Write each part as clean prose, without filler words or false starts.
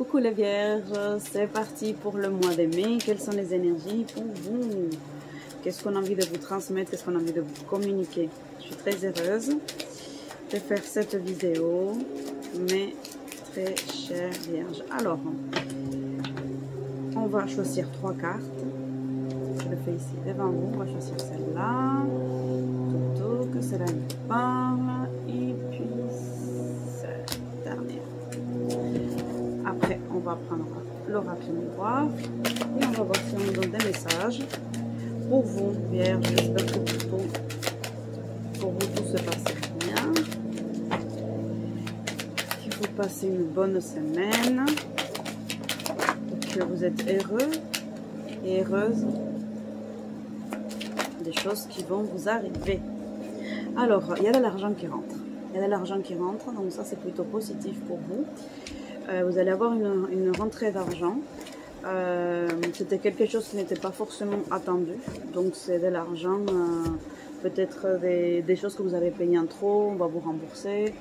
Coucou les vierges, c'est parti pour le mois de mai. Quelles sont les énergies pour vous? Qu'est-ce qu'on a envie de vous transmettre? Qu'est-ce qu'on a envie de vous communiquer? Je suis très heureuse de faire cette vidéo, mes très chères vierges. Alors, on va choisir 3 cartes. Je le fais ici devant vous. On va choisir celle-là. Que celle-là nous parle. Et puis cette dernière. Après, on va prendre l'oracle miroir. Et on va voir si on nous donne des messages pour vous, vierges. J'espère que pour vous tout se passe bien. Que vous passez une bonne semaine. Que vous êtes heureux et heureuse des choses qui vont vous arriver. Alors, il y a de l'argent qui rentre. Il y a de l'argent qui rentre, donc ça c'est plutôt positif pour vous. Vous allez avoir une rentrée d'argent. C'était quelque chose qui n'était pas forcément attendu. Donc c'est de l'argent, peut-être des choses que vous avez payées en trop, on va vous rembourser.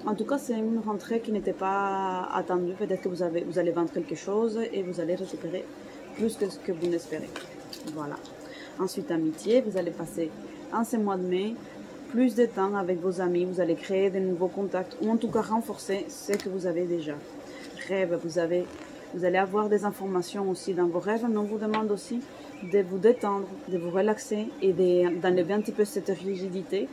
En tout cas, c'est une rentrée qui n'était pas attendue. Peut-être que vous allez vendre quelque chose et vous allez récupérer plus que ce que vous n'espérez. Voilà. Ensuite, amitié, vous allez passer en ce mois de mai plus de temps avec vos amis. Vous allez créer de nouveaux contacts ou en tout cas renforcer ce que vous avez déjà. Rêve, vous allez avoir des informations aussi dans vos rêves, mais on vous demande aussi de vous détendre, de vous relaxer et d'enlever un petit peu cette rigidité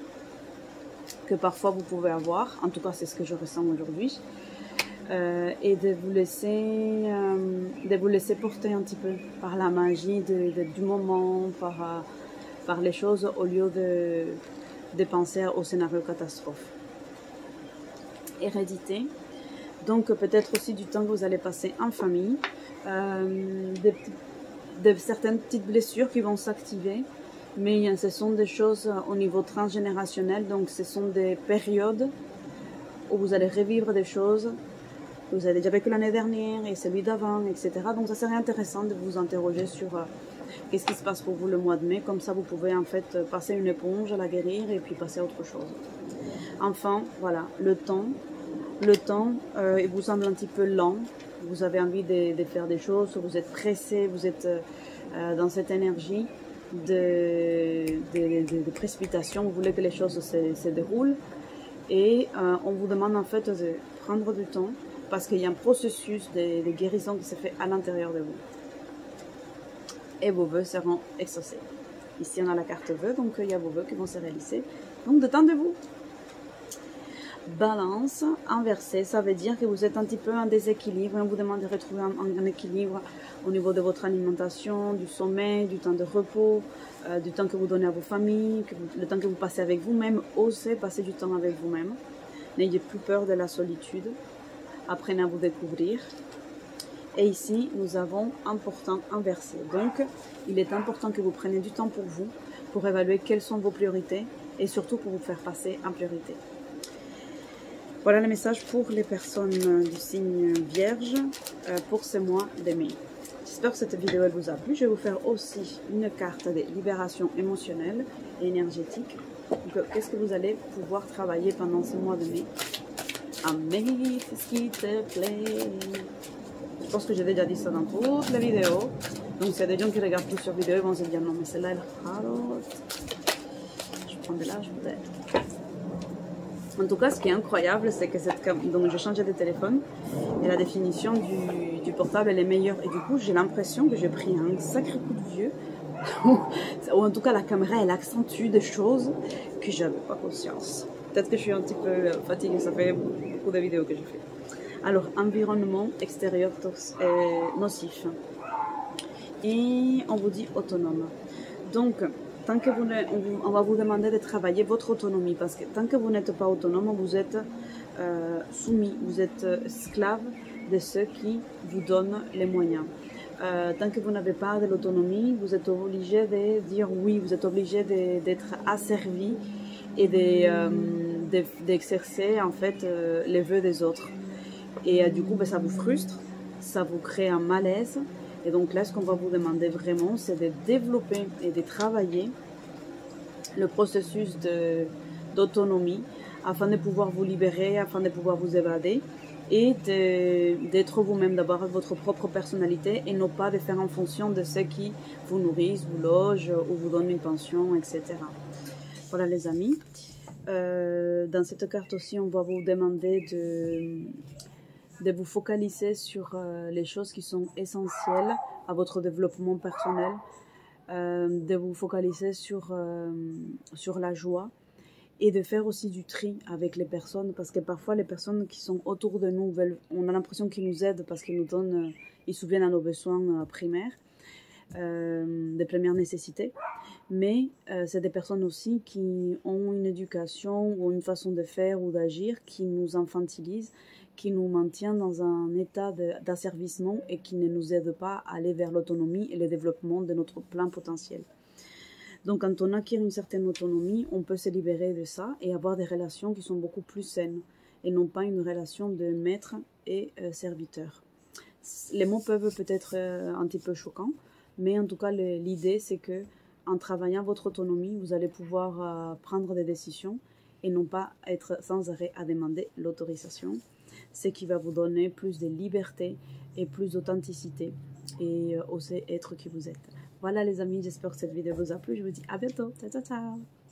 que parfois vous pouvez avoir. En tout cas, c'est ce que je ressens aujourd'hui. Et de vous laisser porter un petit peu par la magie du moment, par les choses au lieu de penser au scénario catastrophe. Hérédité, donc peut-être aussi du temps que vous allez passer en famille, certaines petites blessures qui vont s'activer, mais ce sont des choses au niveau transgénérationnel, donc ce sont des périodes où vous allez revivre des choses que vous avez déjà vécu l'année dernière et celui d'avant, etc. Donc ça serait intéressant de vous interroger sur qu'est-ce qui se passe pour vous le mois de mai. Comme ça, vous pouvez en fait passer une éponge, la guérir et puis passer à autre chose. Enfin, voilà, le temps, il vous semble un petit peu lent. Vous avez envie de faire des choses, vous êtes pressé, vous êtes dans cette énergie de précipitation. Vous voulez que les choses se déroulent et on vous demande en fait de prendre du temps parce qu'il y a un processus de guérison qui se fait à l'intérieur de vous. Et vos vœux seront exaucés. Ici, on a la carte vœux, donc il y a vos vœux qui vont se réaliser. Donc, détendez-vous. Balance inversée, ça veut dire que vous êtes un petit peu en déséquilibre. On vous demande de retrouver un équilibre au niveau de votre alimentation, du sommeil, du temps de repos, du temps que vous donnez à vos familles, le temps que vous passez avec vous-même. Osez passer du temps avec vous-même. N'ayez plus peur de la solitude. Apprenez à vous découvrir. Et ici, nous avons important inversé. Donc, il est important que vous preniez du temps pour vous, pour évaluer quelles sont vos priorités et surtout pour vous faire passer en priorité. Voilà le message pour les personnes du signe Vierge pour ce mois de mai. J'espère que cette vidéo elle vous a plu. Je vais vous faire aussi une carte de libération émotionnelle et énergétique. Donc, qu'est-ce que vous allez pouvoir travailler pendant ce mois de mai? Mai, c'est ce qui te plaît. Je pense que j'ai déjà dit ça dans toutes les vidéos. Donc, s'il y a des gens qui regardent plusieurs vidéos, ils vont se dire non, mais celle-là, elle est haute. Je prends de l'âge peut-être. En tout cas, ce qui est incroyable, c'est que donc j'ai changé de téléphone et la définition du portable elle est meilleure. Et du coup, j'ai l'impression que j'ai pris un sacré coup de vieux. Ou en tout cas, la caméra elle accentue des choses que j'avais pas conscience. Peut-être que je suis un petit peu fatiguée, ça fait beaucoup de vidéos que j'ai fait. Alors, environnement extérieur nocif. Et on vous dit autonome. Donc, tant que on va vous demander de travailler votre autonomie. Parce que tant que vous n'êtes pas autonome, vous êtes soumis, vous êtes esclave de ceux qui vous donnent les moyens. Tant que vous n'avez pas de l'autonomie, vous êtes obligé de dire oui, vous êtes obligé d'être asservi et d'exercer en fait les vœux des autres. Et du coup, ben, ça vous frustre, ça vous crée un malaise. Et donc là, ce qu'on va vous demander vraiment, c'est de développer et de travailler le processus d'autonomie afin de pouvoir vous libérer, afin de pouvoir vous évader et d'être vous-même, d'avoir votre propre personnalité et non pas de faire en fonction de ceux qui vous nourrissent, vous logent ou vous donnent une pension, etc. Voilà les amis. Dans cette carte aussi, on va vous demander de vous focaliser sur les choses qui sont essentielles à votre développement personnel, de vous focaliser sur la joie et de faire aussi du tri avec les personnes, parce que parfois les personnes qui sont autour de nous, on a l'impression qu'ils nous aident parce qu'ils nous donnent, ils subviennent à nos besoins primaires, des premières nécessités, mais c'est des personnes aussi qui ont une éducation ou une façon de faire ou d'agir qui nous infantilise, qui nous maintient dans un état d'asservissement et qui ne nous aide pas à aller vers l'autonomie et le développement de notre plein potentiel. Donc quand on acquiert une certaine autonomie, on peut se libérer de ça et avoir des relations qui sont beaucoup plus saines et non pas une relation de maître et serviteur. Les mots peuvent peut-être un petit peu choquants, mais en tout cas l'idée c'est que en travaillant votre autonomie, vous allez pouvoir prendre des décisions et non pas être sans arrêt à demander l'autorisation, ce qui va vous donner plus de liberté et plus d'authenticité et oser être qui vous êtes. Voilà les amis, j'espère que cette vidéo vous a plu. Je vous dis à bientôt. Ciao, ciao, ciao.